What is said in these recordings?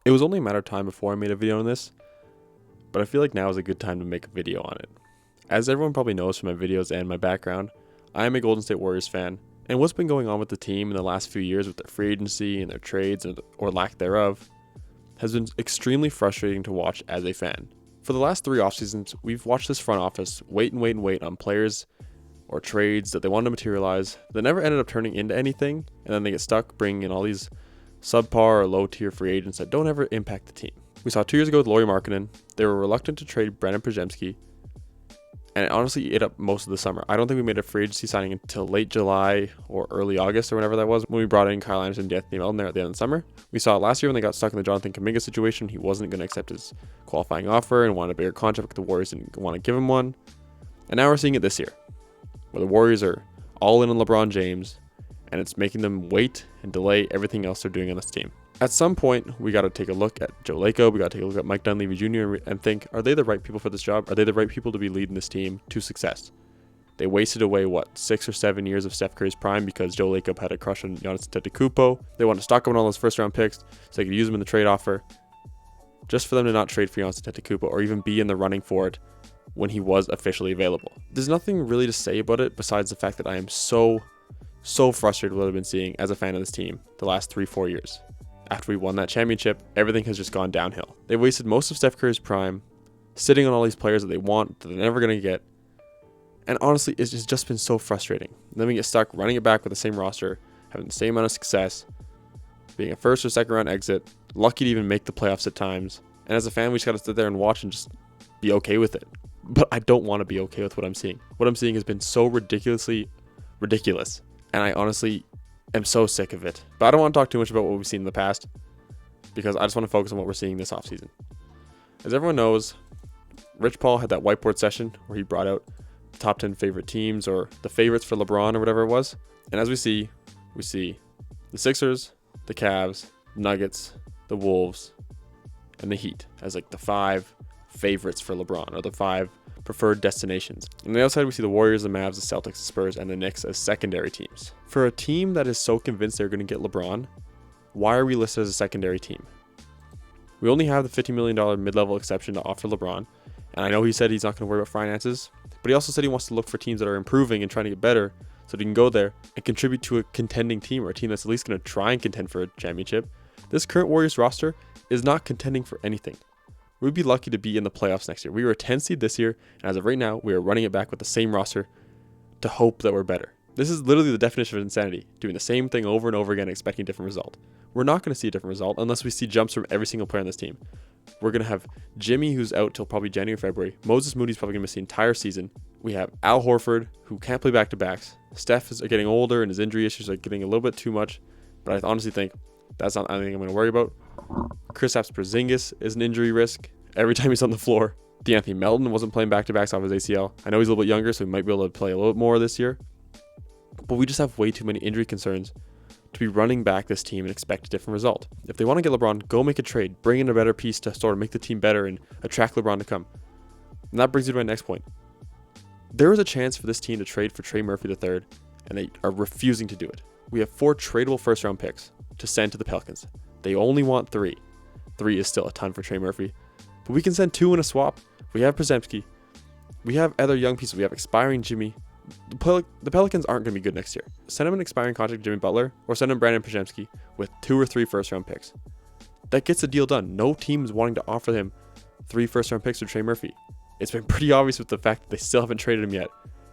It was only a matter of time before I made a video on this, but I feel like now is a good time to make a video on it. As everyone probably knows from my videos and my background, I am a Golden State Warriors fan, and what's been going on with the team in the last few years with their free agency and their trades or lack thereof has been extremely frustrating to watch as a fan. For the last 3 off seasons, we've watched this front office wait on players or trades that they wanted to materialize that never ended up turning into anything, and then they get stuck bringing in all these subpar or low tier free agents that don't ever impact the team. We saw 2 years ago with Lauri Markkanen, they were reluctant to trade Brandon Podziemski, and it honestly ate up most of the summer. I don't think we made a free agency signing until late July or early August or whenever that was, when we brought in Kyle Anderson and Anthony Melton there at the end of the summer. We saw it last year when they got stuck in the Jonathan Kuminga situation. He wasn't going to accept his qualifying offer and wanted a bigger contract, but the Warriors didn't want to give him one. And now we're seeing it this year, where the Warriors are all in on LeBron James, and it's making them wait and delay everything else they're doing on this team. At some point, we got to take a look at Joe Lacob, we got to take a look at Mike Dunleavy Jr. and think, are they the right people for this job? Are they the right people to be leading this team to success? They wasted away, 6 or 7 years of Steph Curry's prime because Joe Lacob had a crush on Giannis Antetokounmpo. They wanted to stock up on all those first-round picks so they could use them in the trade offer, just for them to not trade for Giannis Antetokounmpo or even be in the running for it when he was officially available. There's nothing really to say about it besides the fact that I am so frustrated with what I've been seeing as a fan of this team the last 3-4 years. After we won that championship, everything has just gone downhill. They wasted most of Steph Curry's prime sitting on all these players that they want, that they're never going to get. And honestly, it's just been so frustrating. And then we get stuck running it back with the same roster, having the same amount of success, being a first or second round exit, lucky to even make the playoffs at times. And as a fan, we just got to sit there and watch and just be okay with it. But I don't want to be okay with what I'm seeing. What I'm seeing has been so ridiculously ridiculous. And I honestly am so sick of it. But I don't want to talk too much about what we've seen in the past, because I just want to focus on what we're seeing this offseason. As everyone knows, Rich Paul had that whiteboard session where he brought out the top 10 favorite teams, or the favorites for LeBron or whatever it was. And as we see the Sixers, the Cavs, Nuggets, the Wolves, and the Heat as like the 5 favorites for LeBron, or the 5 preferred destinations. On the outside, we see the Warriors, the Mavs, the Celtics, the Spurs, and the Knicks as secondary teams. For a team that is so convinced they're going to get LeBron, why are we listed as a secondary team? We only have the $50 million mid-level exception to offer LeBron, and I know he said he's not going to worry about finances, but he also said he wants to look for teams that are improving and trying to get better so that he can go there and contribute to a contending team, or a team that's at least going to try and contend for a championship. This current Warriors roster is not contending for anything. We'd be lucky to be in the playoffs next year. We were a 10 seed this year, and as of right now, we are running it back with the same roster to hope that we're better. This is literally the definition of insanity, doing the same thing over and over again, expecting a different result. We're not going to see a different result unless we see jumps from every single player on this team. We're going to have Jimmy, who's out till probably January, February. Moses Moody's probably going to miss the entire season. We have Al Horford, who can't play back-to-backs. Steph is getting older, and his injury issues are getting a little bit too much, but I honestly think that's not anything I'm going to worry about. Kristaps Porzingis is an injury risk every time he's on the floor. Anthony Melton wasn't playing back-to-backs off his ACL. I know he's a little bit younger, so he might be able to play a little bit more this year. But we just have way too many injury concerns to be running back this team and expect a different result. If they want to get LeBron, go make a trade. Bring in a better piece to sort of make the team better and attract LeBron to come. And that brings me to my next point. There is a chance for this team to trade for Trey Murphy III, and they are refusing to do it. We have 4 tradable first-round picks to send to the Pelicans. They only want 3. 3 is still a ton for Trey Murphy. But we can send 2 in a swap. We have Podziemski. We have other young pieces. We have expiring Jimmy. The Pelicans aren't going to be good next year. Send him an expiring contract to Jimmy Butler, or send him Brandon Podziemski with 2 or 3 first-round picks. That gets the deal done. No team is wanting to offer him 3 first-round picks for Trey Murphy. It's been pretty obvious with the fact that they still haven't traded him yet,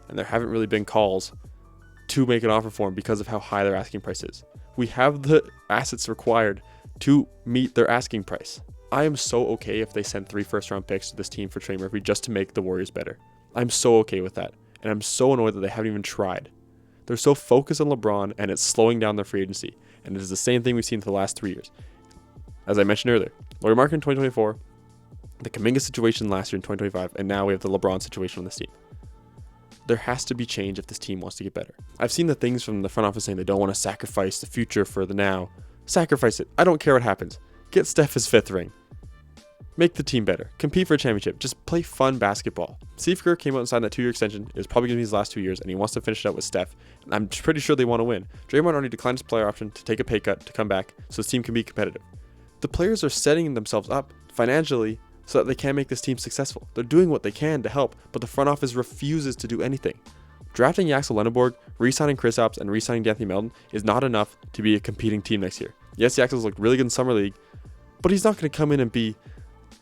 and there haven't really been calls to make an offer for him because of how high their asking price is. We have the assets required to meet their asking price. I am so okay if they send 3 first-round picks to this team for Trey Murphy just to make the Warriors better. I'm so okay with that. And I'm so annoyed that they haven't even tried. They're so focused on LeBron, and it's slowing down their free agency. And it is the same thing we've seen for the last 3 years. As I mentioned earlier, Lauri Markkanen in 2024, the Kuminga situation last year in 2025, and now we have the LeBron situation on this team. There has to be change if this team wants to get better. I've seen the things from the front office saying they don't want to sacrifice the future for the now. Sacrifice it. I don't care what happens. Get Steph his 5th ring. Make the team better. Compete for a championship. Just play fun basketball. Steve Kerr came out and signed that 2-year extension. It was probably going to be his last 2 years, and he wants to finish it out with Steph. And I'm pretty sure they want to win. Draymond already declined his player option to take a pay cut to come back so his team can be competitive. The players are setting themselves up financially so that they can make this team successful. They're doing what they can to help, but the front office refuses to do anything. Drafting Axel Lenneborg, re-signing Kristaps, and re-signing D'Anthony Melton is not enough to be a competing team next year. Yes, the Axels looked really good in Summer League, but he's not going to come in and be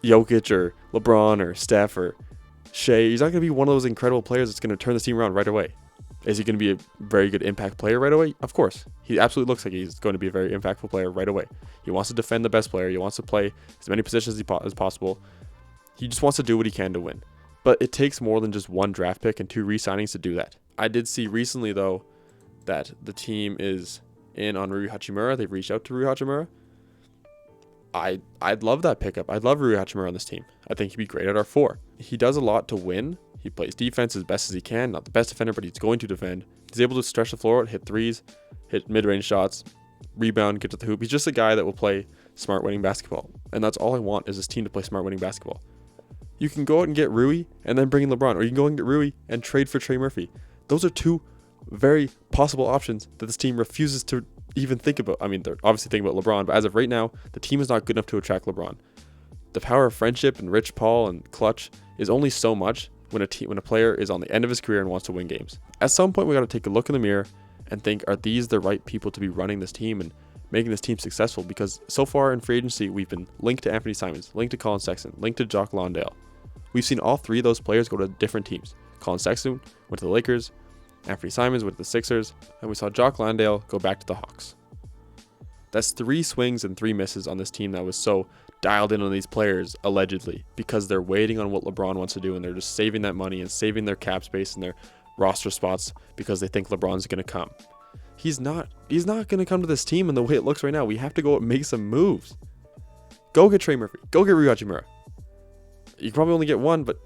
Jokic or LeBron or Steph or Shea. He's not going to be one of those incredible players that's going to turn the team around right away. Is he going to be a very good impact player right away? Of course. He absolutely looks like he's going to be a very impactful player right away. He wants to defend the best player. He wants to play as many positions as possible. He just wants to do what he can to win. But it takes more than just one draft pick and 2 re-signings to do that. I did see recently, though, that the team is in on Rui Hachimura. They've reached out to Rui Hachimura. I'd love that pickup. I'd love Rui Hachimura on this team. I think he'd be great at our 4. He does a lot to win. He plays defense as best as he can. Not the best defender, but he's going to defend. He's able to stretch the floor out, hit threes, hit mid-range shots, rebound, get to the hoop. He's just a guy that will play smart winning basketball. And that's all I want, is this team to play smart winning basketball. You can go out and get Rui and then bring in LeBron, or you can go and get Rui and trade for Trey Murphy. Those are 2 very possible options that this team refuses to even think about. I mean, they're obviously thinking about LeBron, but as of right now, the team is not good enough to attract LeBron. The power of friendship and Rich Paul and clutch is only so much when a player is on the end of his career and wants to win games. At some point, we got to take a look in the mirror and think, are these the right people to be running this team and making this team successful? Because so far in free agency, we've been linked to Anthony Simons, linked to Colin Sexton, linked to Jock Lawndale. We've seen all 3 of those players go to different teams. Colin Sexton went to the Lakers, Anthony Simons went to the Sixers, and we saw Jock Lawndale go back to the Hawks. That's 3 swings and 3 misses on this team that was so dialed in on these players, allegedly, because they're waiting on what LeBron wants to do, and they're just saving that money and saving their cap space and their roster spots because they think LeBron's going to come. He's not going to come to this team in the way it looks right now. We have to go and make some moves. Go get Trey Murphy. Go get Rui Hachimura. You can probably only get 1, but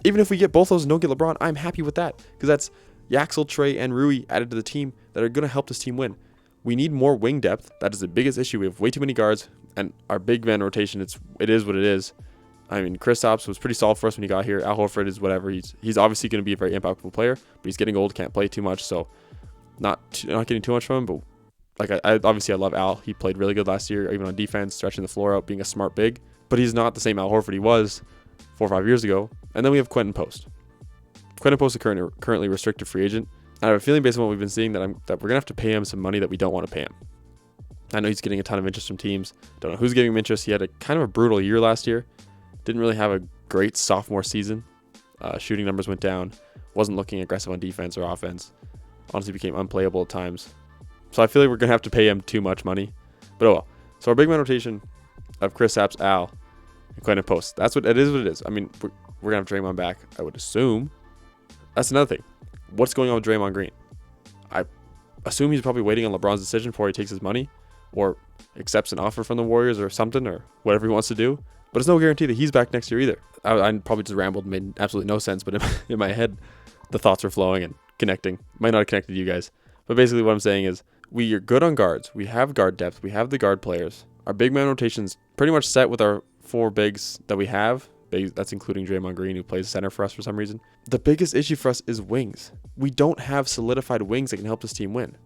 even if we get both those and don't get LeBron, I'm happy with that, because that's Yaxel, Trey, and Rui added to the team that are going to help this team win. We need more wing depth. That is the biggest issue. We have way too many guards, and our big man rotation, it is what it is. I mean, Kristaps was pretty solid for us when he got here. Al Horford is whatever. He's obviously going to be a very impactful player, but he's getting old, can't play too much, so not getting too much from him. But like I love Al. He played really good last year, even on defense, stretching the floor out, being a smart big. But he's not the same Al Horford he was 4 or 5 years ago. And then we have Quentin Post. Quentin Post is currently restricted free agent. I have a feeling based on what we've been seeing that we're going to have to pay him some money that we don't want to pay him. I know he's getting a ton of interest from teams. Don't know who's giving him interest. He had a kind of a brutal year last year. Didn't really have a great sophomore season. Shooting numbers went down. Wasn't looking aggressive on defense or offense. Honestly became unplayable at times. So I feel like we're going to have to pay him too much money. But oh well. So our big man rotation of Kristaps, Al, and Quentin Post. That's what it is. I mean, we're going to have Draymond back, I would assume. That's another thing. What's going on with Draymond Green? I assume he's probably waiting on LeBron's decision before he takes his money or accepts an offer from the Warriors or something or whatever he wants to do. But it's no guarantee that he's back next year either. I probably just rambled and made absolutely no sense, but in my head, the thoughts are flowing and connecting. Might not have connected to you guys. But basically what I'm saying is we are good on guards. We have guard depth. We have the guard players. Our big man rotation's pretty much set with our 4 bigs that we have. That's including Draymond Green, who plays center for us for some reason. The biggest issue for us is wings. We don't have solidified wings that can help this team win.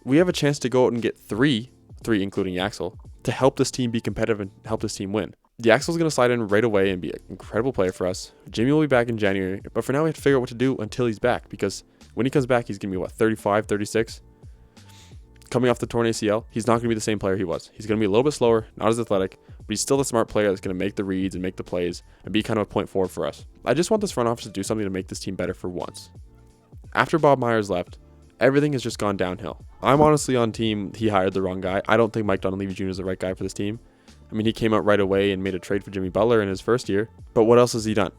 We have a chance to go out and get 3 including Yaxel, to help this team be competitive and help this team win. Yaxel's going to slide in right away and be an incredible player for us. Jimmy will be back in January, but for now we have to figure out what to do until he's back, because when he comes back, he's going to be, 35, 36? Coming off the torn ACL, he's not going to be the same player he was. He's going to be a little bit slower, not as athletic, but he's still the smart player that's going to make the reads and make the plays and be kind of a point forward for us. I just want this front office to do something to make this team better for once. After Bob Myers left, everything has just gone downhill. I'm honestly on team he hired the wrong guy. I don't think Mike Dunleavy Jr. is the right guy for this team. I mean, he came out right away and made a trade for Jimmy Butler in his first year, but what else has he done?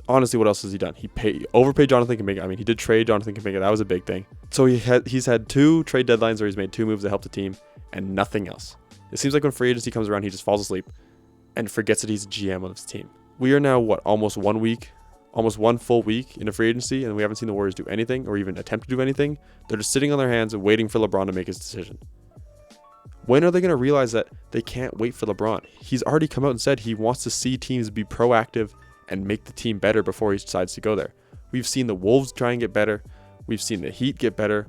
Honestly, what else has he done? He overpaid Jonathan Kuminga. I mean, he did trade Jonathan Kuminga. That was a big thing. So he's had 2 trade deadlines where he's made 2 moves to help the team and nothing else. It seems like when free agency comes around, he just falls asleep and forgets that he's a GM of his team. We are now, almost 1 full week into free agency, and we haven't seen the Warriors do anything or even attempt to do anything. They're just sitting on their hands and waiting for LeBron to make his decision. When are they going to realize that they can't wait for LeBron? He's already come out and said he wants to see teams be proactive and make the team better before he decides to go there. We've seen the Wolves try and get better. We've seen the Heat get better.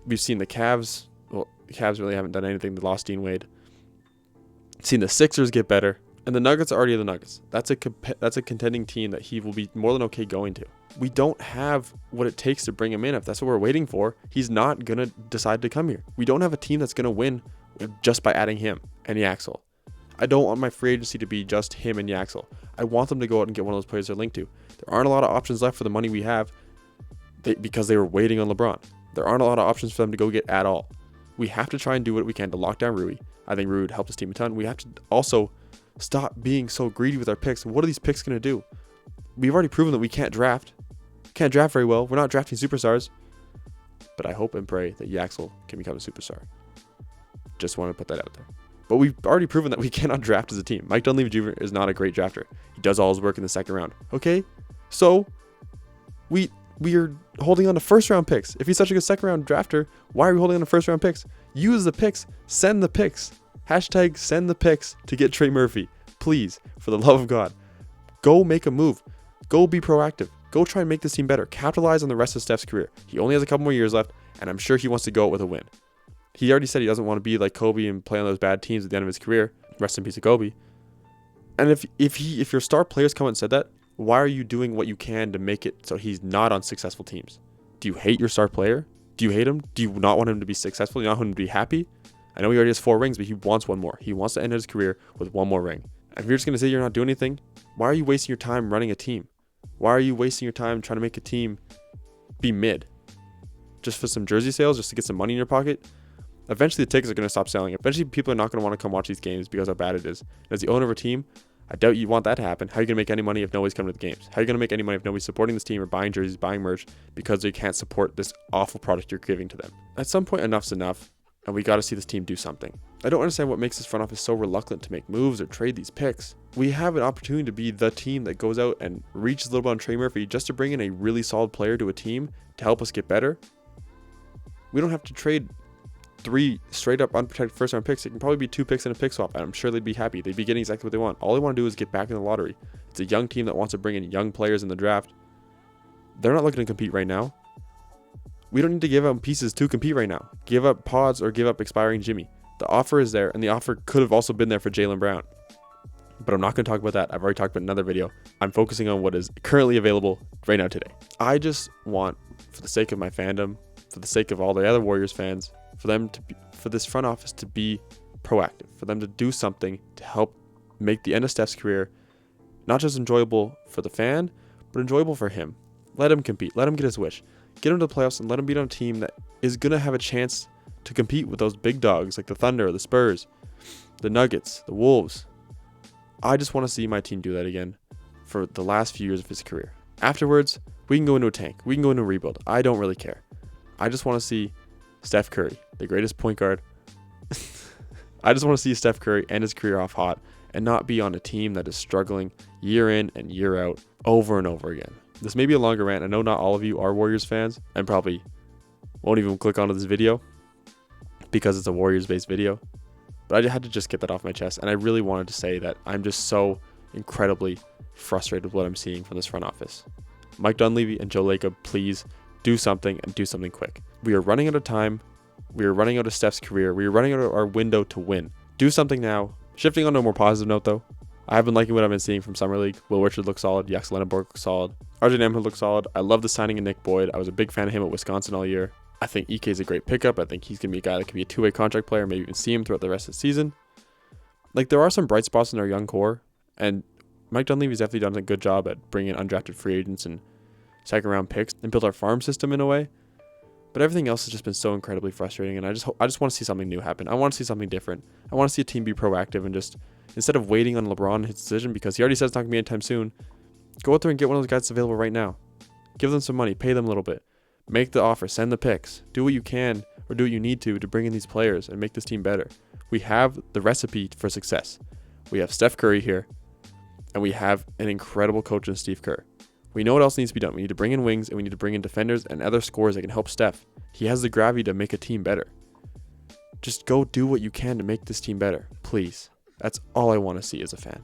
We've seen the Cavs. Well, the Cavs really haven't done anything. They lost Dean Wade. seen the Sixers get better, and the Nuggets are already the Nuggets. That's a contending team that he will be more than okay going to. We don't have what it takes to bring him in. If that's what we're waiting for, he's not going to decide to come here. We don't have a team that's going to win just by adding him and Yaxel. I don't want my free agency to be just him and Yaxel. I want them to go out and get one of those players they're linked to. There aren't a lot of options left for the money we have because they were waiting on LeBron. There aren't a lot of options for them to go get at all. We have to try and do what we can to lock down Rui. I think Rui would help this team a ton. We have to also stop being so greedy with our picks. What are these picks going to do? We've already proven that we can't draft. Can't draft very well. We're not drafting superstars. But I hope and pray that Yaxel can become a superstar. Just want to put that out there. But we've already proven that we cannot draft as a team. Mike Dunleavy Jr. is not a great drafter. He does all his work in the second round. Okay? So, we are holding on to first round picks. If he's such a good second round drafter, why are we holding on to first round picks? Use the picks. Send the picks. Hashtag send the picks to get Trey Murphy. Please, for the love of God. Go make a move. Go be proactive. Go try and make this team better. Capitalize on the rest of Steph's career. He only has a couple more years left, and I'm sure he wants to go out with a win. He already said he doesn't want to be like Kobe and play on those bad teams at the end of his career. Rest in peace to Kobe. And if your star players come out and said that, why are you doing what you can to make it so he's not on successful teams? Do you hate your star player? Do you hate him? Do you not want him to be successful? Do you not want him to be happy? I know he already has 4 rings, but he wants one more. He wants to end his career with 1 more ring. And if you're just going to say you're not doing anything, why are you wasting your time running a team? Why are you wasting your time trying to make a team be mid? Just for some jersey sales, just to get some money in your pocket? Eventually the tickets are going to stop selling. Eventually people are not going to want to come watch these games because of how bad it is. And as the owner of a team, I doubt you want that to happen. How are you going to make any money if nobody's coming to the games? How are you going to make any money if nobody's supporting this team or buying jerseys, buying merch because they can't support this awful product you're giving to them? At some point, enough's enough, and we got to see this team do something. I don't understand what makes this front office so reluctant to make moves or trade these picks. We have an opportunity to be the team that goes out and reaches a little bit on Trey Murphy just to bring in a really solid player to a team to help us get better. We don't have to trade 3 straight up unprotected first round picks. It can probably be 2 picks and a pick swap, and I'm sure they'd be happy. They'd be getting exactly what they want. All they want to do is get back in the lottery. It's a young team that wants to bring in young players in the draft. They're not looking to compete right now. We don't need to give up pieces to compete right now. Give up pods or give up expiring Jimmy. The offer is there, and the offer could have also been there for Jaylen Brown. But I'm not going to talk about that. I've already talked about it in another video. I'm focusing on what is currently available right now today. I just want, for the sake of my fandom, for the sake of all the other Warriors fans, for this front office to be proactive, for them to do something to help make the end of Steph's career not just enjoyable for the fan, but enjoyable for him. Let him compete. Let him get his wish. Get him to the playoffs and let him beat on a team that is going to have a chance to compete with those big dogs like the Thunder, the Spurs, the Nuggets, the Wolves. I just want to see my team do that again for the last few years of his career. Afterwards, we can go into a tank. We can go into a rebuild. I don't really care. I just want to see Steph Curry, the greatest point guard. I just want to see Steph Curry end his career off hot and not be on a team that is struggling year in and year out over and over again. This may be a longer rant. I know not all of you are Warriors fans and probably won't even click onto this video because it's a Warriors-based video. But I had to just get that off my chest. And I really wanted to say that I'm just so incredibly frustrated with what I'm seeing from this front office. Mike Dunleavy and Joe Lacob, please do something and do something quick. We are running out of time. We are running out of Steph's career. We are running out of our window to win. Do something now. Shifting on to a more positive note, though. I have been liking what I've been seeing from Summer League. Will Richard looks solid. Yaxel Lenneborg looks solid. RJ Nembhard looks solid. I love the signing of Nick Boyd. I was a big fan of him at Wisconsin all year. I think Ike is a great pickup. I think he's going to be a guy that could be a 2-way contract player, maybe even see him throughout the rest of the season. Like, there are some bright spots in our young core, and Mike Dunleavy's definitely done a good job at bringing in undrafted free agents and second-round picks and build our farm system in a way. But everything else has just been so incredibly frustrating, and I just want to see something new happen. I want to see something different. I want to see a team be proactive and just, instead of waiting on LeBron and his decision, because he already said it's not going to be anytime soon, go out there and get one of those guys that's available right now. Give them some money. Pay them a little bit. Make the offer. Send the picks. Do what you can or do what you need to bring in these players and make this team better. We have the recipe for success. We have Steph Curry here, and we have an incredible coach in Steve Kerr. We know what else needs to be done. We need to bring in wings, and we need to bring in defenders and other scorers that can help Steph. He has the gravity to make a team better. Just go do what you can to make this team better, please. That's all I want to see as a fan.